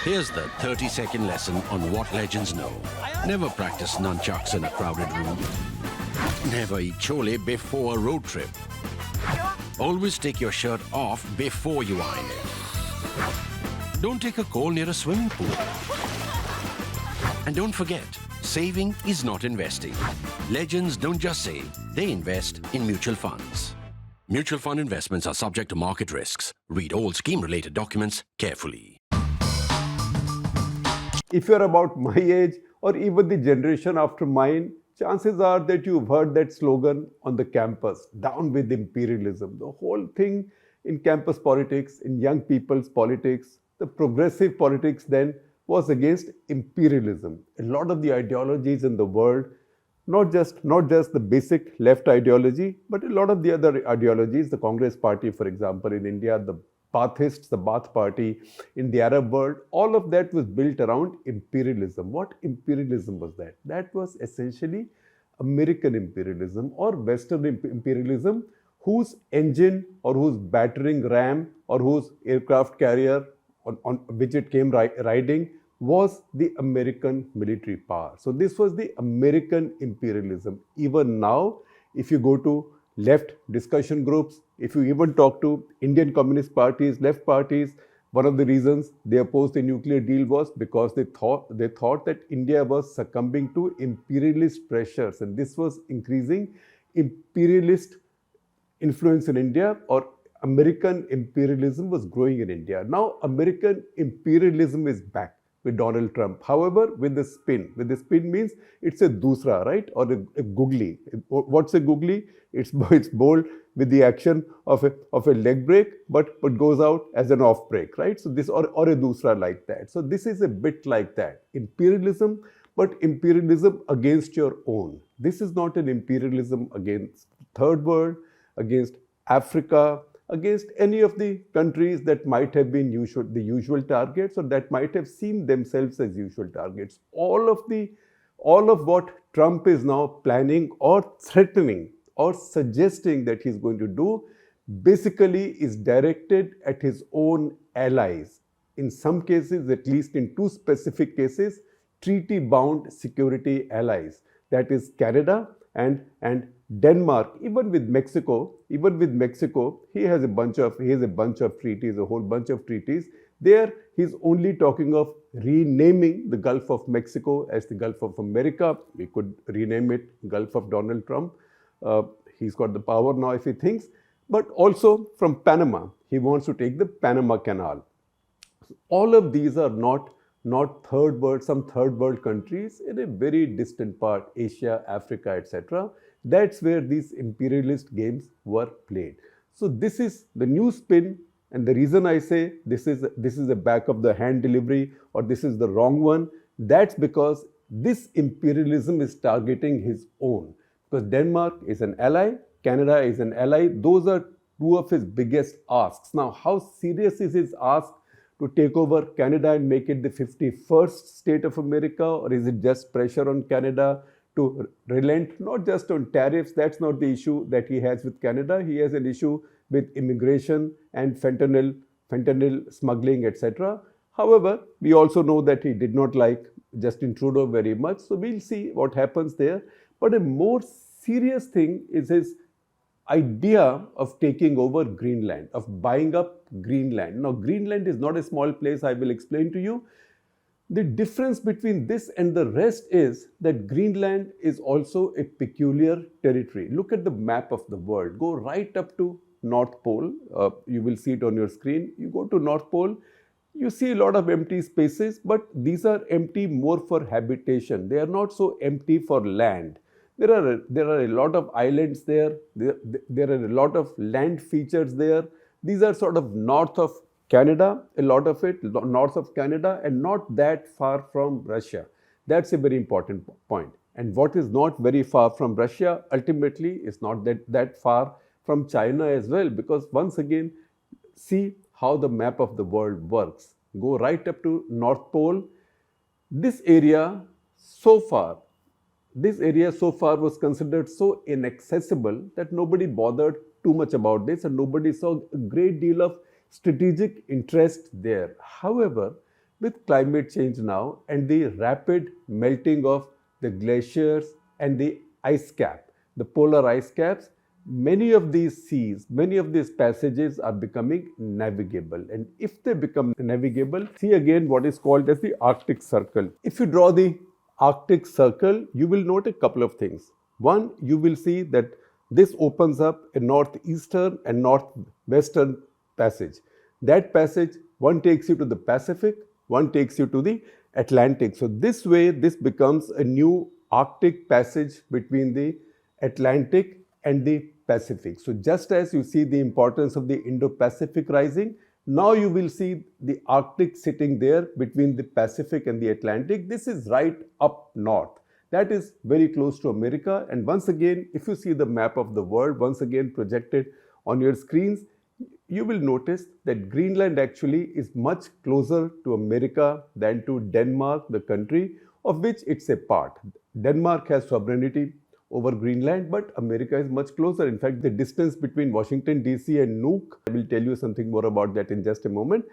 Here's the 30-second lesson on what legends know. Never practice nunchucks in a crowded room. Never eat chole before a road trip. Always take your shirt off before you iron it. Don't take a call near a swimming pool. And don't forget, saving is not investing. Legends don't just save, they invest in mutual funds. Mutual fund investments are subject to market risks. Read all scheme-related documents carefully. If you're about my age or even the generation after mine, chances are that you've heard that slogan on the campus, down with imperialism. The whole thing in campus politics, in young people's politics, the progressive politics then was against imperialism. A lot of the ideologies in the world, not just the basic left ideology, but a lot of the other ideologies, the Congress Party, for example, in India, the Baathists, the Baath Party in the Arab world, all of that was built around imperialism. What imperialism was that? That was essentially American imperialism or Western imperialism, whose engine or whose battering ram or whose aircraft carrier on which it came riding was the American military power. So this was the American imperialism. Even now, if you go to left discussion groups, if you even talk to Indian Communist parties, left parties, one of the reasons they opposed the nuclear deal was because they thought that India was succumbing to imperialist pressures, and this was increasing imperialist influence in India, or American imperialism was growing in India. Now American imperialism is back with Donald Trump. However, with the spin. With the spin means it's a dusra, right? Or a googly. What's a googly? It's bold with the action of a leg break, but goes out as an off break, right? So this or a dusra like that. So this is a bit like that. Imperialism, but imperialism against your own. This is not an imperialism against third world, against Africa, against any of the countries that might have been the usual targets, or that might have seen themselves as usual targets. All of what Trump is now planning or threatening or suggesting that he's going to do basically is directed at his own allies. In some cases, at least in two specific cases, treaty-bound security allies. That is Canada and Denmark. Even with Mexico, he has a bunch of treaties, a whole bunch of treaties. There, he's only talking of renaming the Gulf of Mexico as the Gulf of America. We could rename it Gulf of Donald Trump. He's got the power now if he thinks. But also from Panama, he wants to take the Panama Canal. All of these are not third world countries in a very distant part, Asia, Africa, etc. That's where these imperialist games were played. So this is the new spin, and the reason I say this is a back of the hand delivery or this is the wrong one, that's because this imperialism is targeting his own. Because Denmark is an ally, Canada is an ally. Those are two of his biggest asks. Now, how serious is his ask to take over Canada and make it the 51st state of America, or is it just pressure on Canada to relent not just on tariffs? That's not the issue that he has with Canada. He has an issue with immigration and fentanyl smuggling, etc. However, we also know that he did not like Justin Trudeau very much. So we'll see what happens there. But a more serious thing is his idea of taking over Greenland, of buying up Greenland. Now, Greenland is not a small place, I will explain to you. The difference between this and the rest is that Greenland is also a peculiar territory. Look at the map of the world. Go right up to North Pole. You will see it on your screen. You go to North Pole, you see a lot of empty spaces, but these are empty more for habitation. They are not so empty for land. There are a lot of islands there. There are a lot of land features there. These are sort of north of Canada, a lot of it north of Canada, and not that far from Russia. That's a very important point. And what is not very far from Russia ultimately is not that far from China as well, because once again, see how the map of the world works. Go right up to North Pole. This area so far was considered so inaccessible that nobody bothered too much about this, and nobody saw a great deal of strategic interest there. However, With climate change now and the rapid melting of the glaciers and the ice cap, the polar ice caps, many of these seas, many of these passages are becoming navigable. And if they become navigable, see again what is called as the Arctic Circle. If you draw the Arctic Circle, you will note a couple of things. One, you will see that this opens up a northeastern and northwestern passage. That passage, one takes you to the Pacific, one takes you to the Atlantic. So this way, this becomes a new Arctic passage between the Atlantic and the Pacific. So just as you see the importance of the Indo-Pacific rising, now you will see the Arctic sitting there between the Pacific and the Atlantic. This is right up north. That is very close to America. And once again, if you see the map of the world, once again projected on your screens, you will notice that Greenland actually is much closer to America than to Denmark, the country of which it's a part. Denmark has sovereignty over Greenland, but America is much closer. In fact, the distance between Washington, D.C. and Nuuk, I will tell you something more about that in just a moment,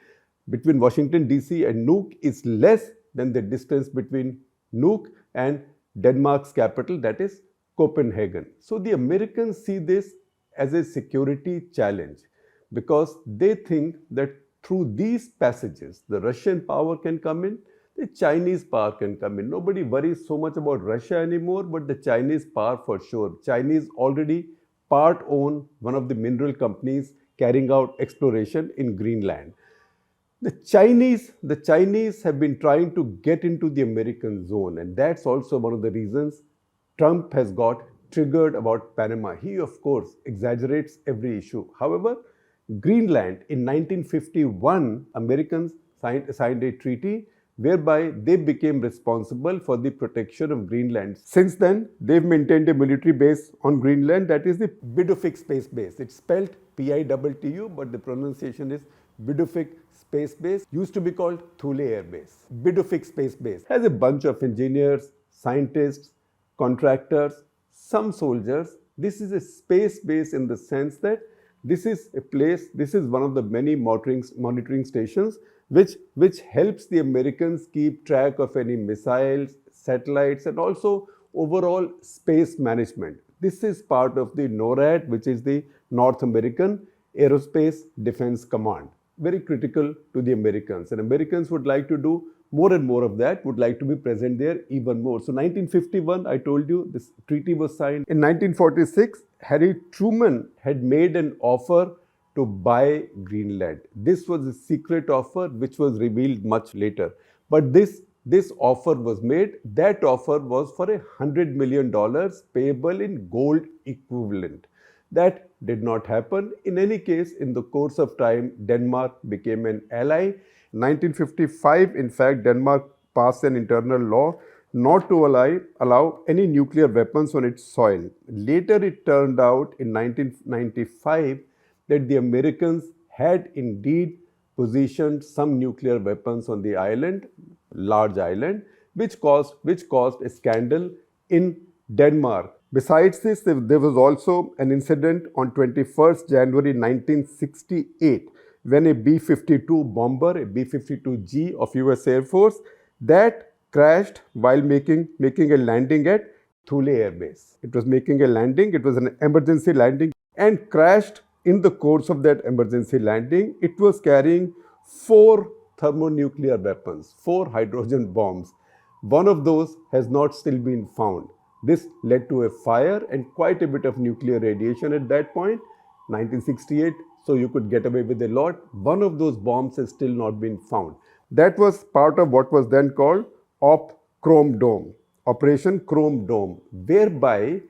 between Washington, D.C. and Nuuk is less than the distance between Nuuk and Denmark's capital, that is Copenhagen. So the Americans see this as a security challenge because they think that through these passages, the Russian power can come in, the Chinese power can come in. Nobody worries so much about Russia anymore, but the Chinese power for sure. Chinese already part own one of the mineral companies carrying out exploration in Greenland. The Chinese have been trying to get into the American zone, and that's also one of the reasons Trump has got triggered about Panama. He, of course, exaggerates every issue. However, Greenland in 1951, Americans signed a treaty whereby they became responsible for the protection of Greenland. Since then, they've maintained a military base on Greenland, that is the Bidufik Space Base. It's spelled P-I-T-T-U, but the pronunciation is Bidufik Space Base. Used to be called Thule Air Base. Bidufik Space Base has a bunch of engineers, scientists, contractors, some soldiers. This is a space base in the sense that this is a place, this is one of the many monitoring stations which helps the Americans keep track of any missiles, satellites, and also overall space management. This is part of the NORAD, which is the North American Aerospace Defense Command. Very critical to the Americans. And Americans would like to do more and more of that, would like to be present there even more. So 1951, I told you, this treaty was signed. In 1946, Harry Truman had made an offer to buy Greenland. This was a secret offer which was revealed much later. But this offer was made. That offer was for $100 million payable in gold equivalent. That did not happen. In any case, in the course of time, Denmark became an ally. In 1955, in fact, Denmark passed an internal law not to allow any nuclear weapons on its soil. Later, it turned out in 1995 that the Americans had indeed positioned some nuclear weapons on the island, large island, which caused a scandal in Denmark. Besides this, there was also an incident on 21st January 1968 when a B-52 bomber, a B-52G of US Air Force, that crashed while making a landing at Thule Air Base. It was making a landing, it was an emergency landing, and crashed. In the course of that emergency landing, it was carrying 4 thermonuclear weapons, 4 hydrogen bombs. One of those has not still been found. This led to a fire and quite a bit of nuclear radiation at that point, 1968, so you could get away with a lot. One of those bombs has still not been found. That was part of what was then called Chrome Dome, Operation Chrome Dome, whereby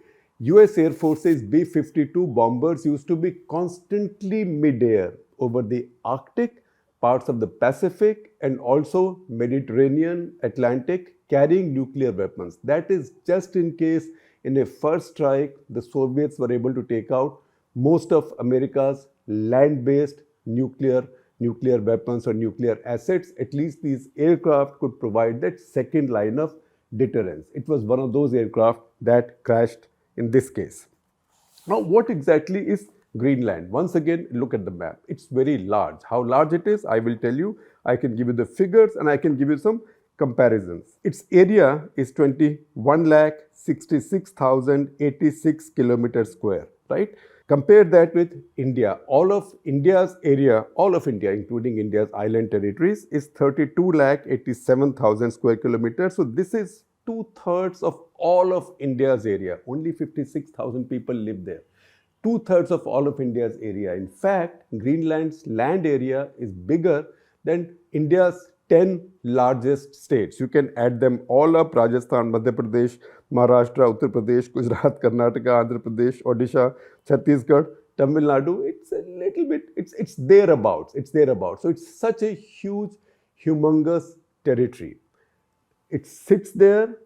US Air Force's B-52 bombers used to be constantly mid-air over the Arctic, parts of the Pacific, and also Mediterranean, Atlantic, carrying nuclear weapons. That is just in case in a first strike, the Soviets were able to take out most of America's land-based nuclear weapons or nuclear assets. At least these aircraft could provide that second line of deterrence. It was one of those aircraft that crashed in this case. Now, what exactly is Greenland. Once again, look at the map. It's very large. How large it is, I will tell you. I can give you the figures and I can give you some comparisons. Its area is 21,66,086 kilometers square, right? Compare that with India. All of India's area, all of India, including India's island territories, is 32,87,000 square kilometers. So this is 2/3 of all of India's area. Only 56,000 people live there. 2/3 of all of India's area. In fact, Greenland's land area is bigger than India's 10 largest states. You can add them all up: Rajasthan, Madhya Pradesh, Maharashtra, Uttar Pradesh, Gujarat, Karnataka, Andhra Pradesh, Odisha, Chhattisgarh, Tamil Nadu. It's a little bit, it's thereabouts. It's thereabouts. So it's such a huge, humongous territory. It sits there.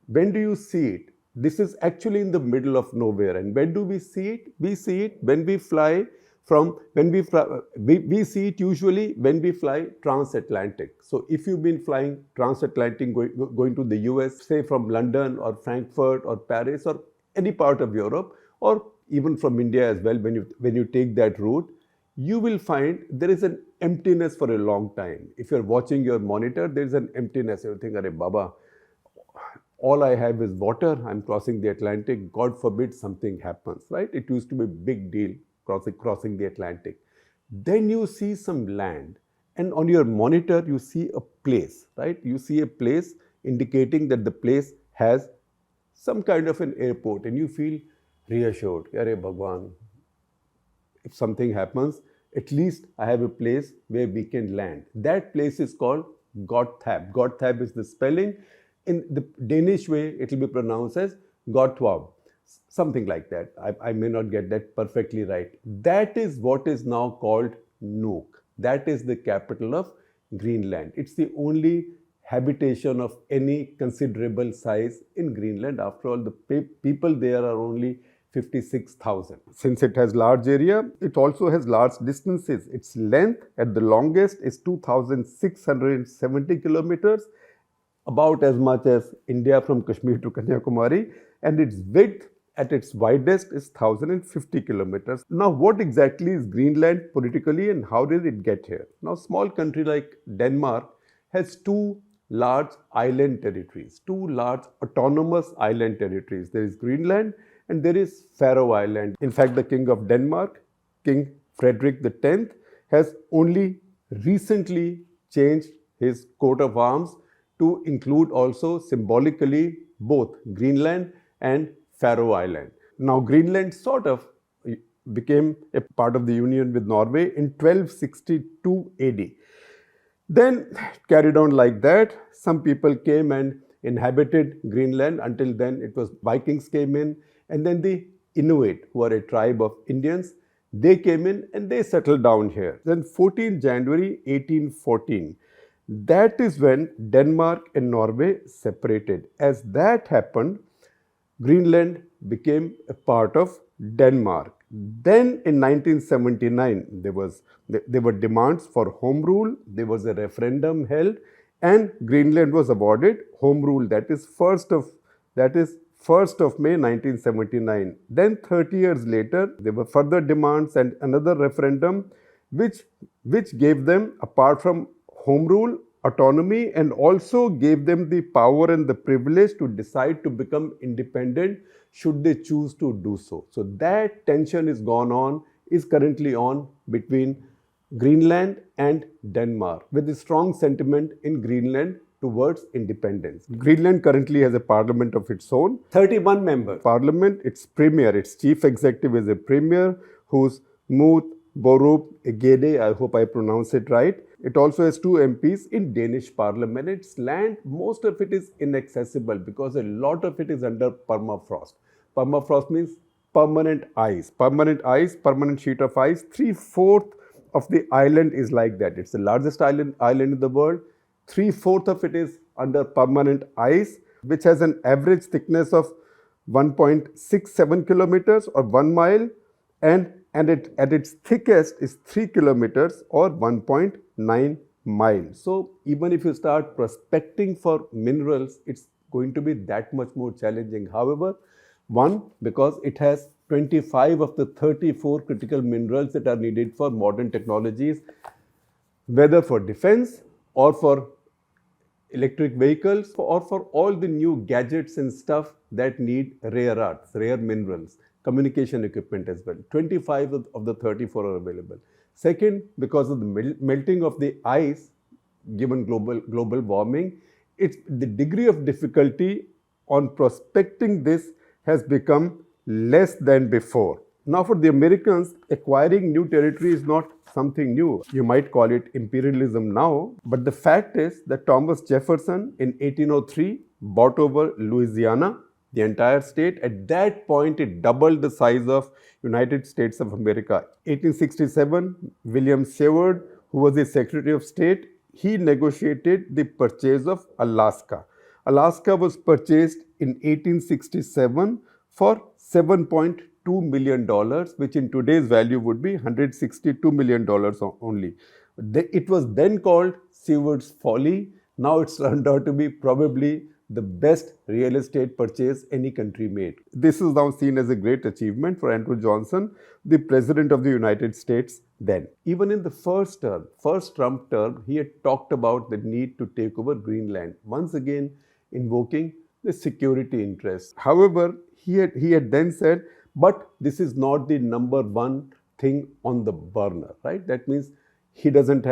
When do you see it? This is actually in the middle of nowhere. And when do we see it? We see it when we fly we see it usually when we fly transatlantic. So if you've been flying transatlantic going to the US, say from London or Frankfurt or Paris or any part of Europe, or even from India as well, when you take that route, you will find there is an emptiness for a long time. If you're watching your monitor, there is an emptiness. You think, "Arey Baba, all I have is water. I'm crossing the Atlantic. God forbid something happens," right? It used to be a big deal crossing the Atlantic. Then you see some land, and on your monitor you see a place, right? You see a place indicating that the place has some kind of an airport, and you feel reassured. Arey Bhagwan, if something happens, at least I have a place where we can land. That place is called Godthab. Godthab is the spelling. In the Danish way, it will be pronounced as Gotthab. Something like that. I may not get that perfectly right. That is what is now called Nuuk. That is the capital of Greenland. It's the only habitation of any considerable size in Greenland. After all, the people there are only 56,000. Since it has large area, it also has large distances. Its length at the longest is 2,670 kilometers, about as much as India from Kashmir to Kanyakumari, and its width at its widest is 1,050 kilometers. Now, what exactly is Greenland politically and how did it get here? Now, small country like Denmark has two large island territories, two large autonomous island territories. There is Greenland and there is Faroe Island. In fact, the King of Denmark, King Frederick X, has only recently changed his coat of arms to include also symbolically both Greenland and Faroe Island. Now, Greenland sort of became a part of the union with Norway in 1262 AD. Then carried on like that. Some people came and inhabited Greenland. Until then, it was Vikings came in, and then the Inuit, who are a tribe of Indians, they came in and they settled down here. Then 14 January 1814, that is when Denmark and Norway separated. As that happened, Greenland became a part of Denmark. Then in 1979, there were demands for home rule. There was a referendum held, and Greenland was awarded home rule. That is 1st of May 1979. Then 30 years later, there were further demands and another referendum, which gave them, apart from home rule, autonomy, and also gave them the power and the privilege to decide to become independent should they choose to do so. So that tension is currently on between Greenland and Denmark, with a strong sentiment in Greenland towards independence. Greenland currently has a parliament of its own, 31 members. Parliament, its premier, its chief executive is a premier who's Moot Borup Egede, I hope I pronounce it right. It also has 2 MPs in Danish parliament. Its land, most of it is inaccessible because a lot of it is under permafrost. Permafrost means permanent ice. Permanent sheet of ice. 3/4 of the island is like that. It's the largest island in the world. 3/4 of it is under permanent ice, which has an average thickness of 1.67 kilometers or 1 mile, and at its thickest is 3 kilometers or 1.9 miles. So even if you start prospecting for minerals, it's going to be that much more challenging. However, one, because it has 25 of the 34 critical minerals that are needed for modern technologies, whether for defense or for electric vehicles or for all the new gadgets and stuff that need rare earths, rare minerals, communication equipment as well. 25 of the 34 are available. Second, because of the melting of the ice, given global warming, it's the degree of difficulty on prospecting this has become less than before. Now, for the Americans, acquiring new territory is not something new. You might call it imperialism now, but the fact is that Thomas Jefferson in 1803 bought over Louisiana, the entire state. At that point, it doubled the size of United States of America. 1867, William Seward, who was the Secretary of State, he negotiated the purchase of Alaska. Alaska was purchased in 1867 for $7.2 million, which in today's value would be $162 million only. It was then called Seward's Folly. Now it's turned out to be probably the best real estate purchase any country made. This is now seen as a great achievement for Andrew Johnson, the President of the United States then. Even in the first Trump term, he had talked about the need to take over Greenland, once again invoking the security interests. However, he had then said, but this is not the number one thing on the burner, right? That means he doesn't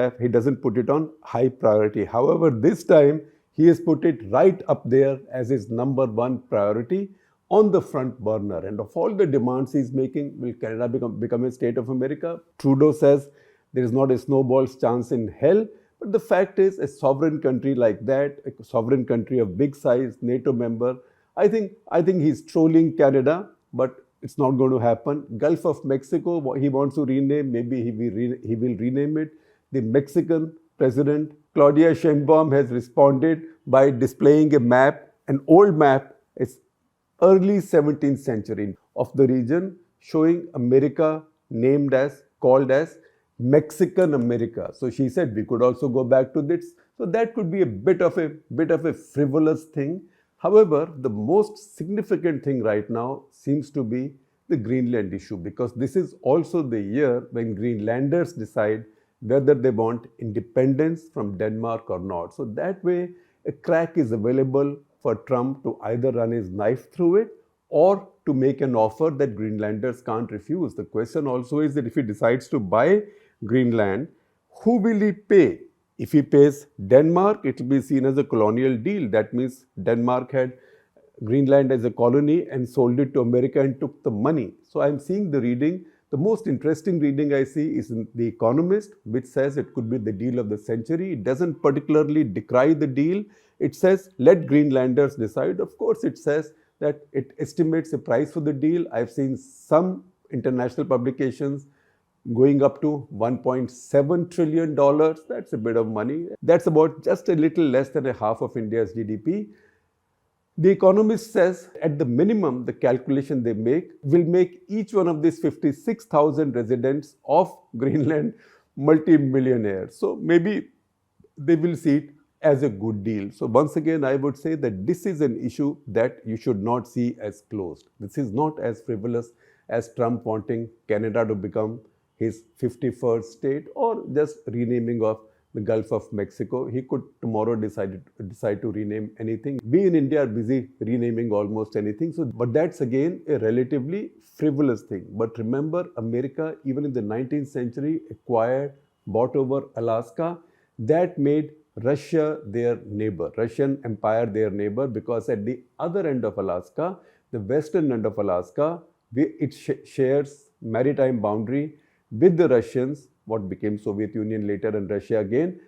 put it on high priority. However, this time he has put it right up there as his number one priority on the front burner. And of all the demands he's making, will Canada become a state of America? Trudeau says there is not a snowball's chance in hell. But the fact is, a sovereign country like that, a sovereign country of big size, NATO member, I think he's trolling Canada, but it's not going to happen. Gulf of Mexico, he wants to rename, maybe he will rename it. The Mexican president, Claudia Sheinbaum, has responded by displaying a map, an old map, it's early 17th century of the region, showing America called as Mexican America. So she said we could also go back to this. So that could be a bit of a frivolous thing. However, the most significant thing right now seems to be the Greenland issue, because this is also the year when Greenlanders decide whether they want independence from Denmark or not. So that way, a crack is available for Trump to either run his knife through it or to make an offer that Greenlanders can't refuse. The question also is that if he decides to buy Greenland, who will he pay? If he pays Denmark, it will be seen as a colonial deal. That means Denmark had Greenland as a colony and sold it to America and took the money. So I'm seeing the reading. The most interesting reading I see is in The Economist, which says it could be the deal of the century. It doesn't particularly decry the deal. It says, let Greenlanders decide. Of course, it says that it estimates a price for the deal. I've seen some international publications going up to $1.7 trillion. That's a bit of money. That's about just a little less than a half of India's GDP. The Economist says at the minimum, the calculation they make will make each one of these 56,000 residents of Greenland multi-millionaires. So maybe they will see it as a good deal. So once again, I would say that this is an issue that you should not see as closed. This is not as frivolous as Trump wanting Canada to become his 51st state or just renaming of the Gulf of Mexico. He could tomorrow decide to rename anything. We in India are busy renaming almost anything. But that's again a relatively frivolous thing. But remember, America, even in the 19th century, bought over Alaska. That made Russia their neighbor, Russian Empire their neighbor, because at the other end of Alaska, the western end of Alaska, it shares maritime boundary with the Russians, what became Soviet Union later and Russia again,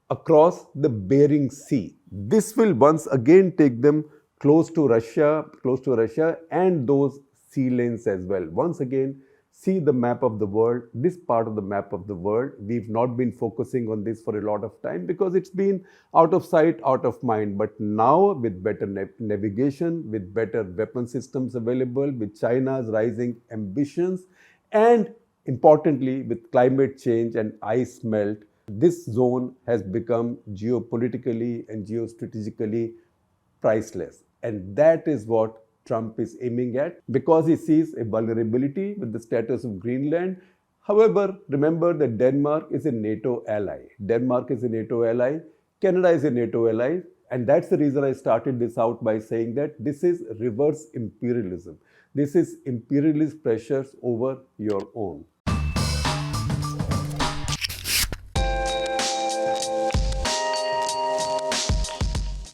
across the Bering Sea. This will once again take them close to Russia and those sea lanes as well. Once again, see the map of the world, this part of the map of the world. We've not been focusing on this for a lot of time because it's been out of sight, out of mind. But now with better navigation, with better weapon systems available, with China's rising ambitions, and importantly, with climate change and ice melt, this zone has become geopolitically and geostrategically priceless. And that is what Trump is aiming at because he sees a vulnerability with the status of Greenland. However, remember that Denmark is a NATO ally. Denmark is a NATO ally. Canada is a NATO ally. And that's the reason I started this out by saying that this is reverse imperialism. This is imperialist pressures over your own.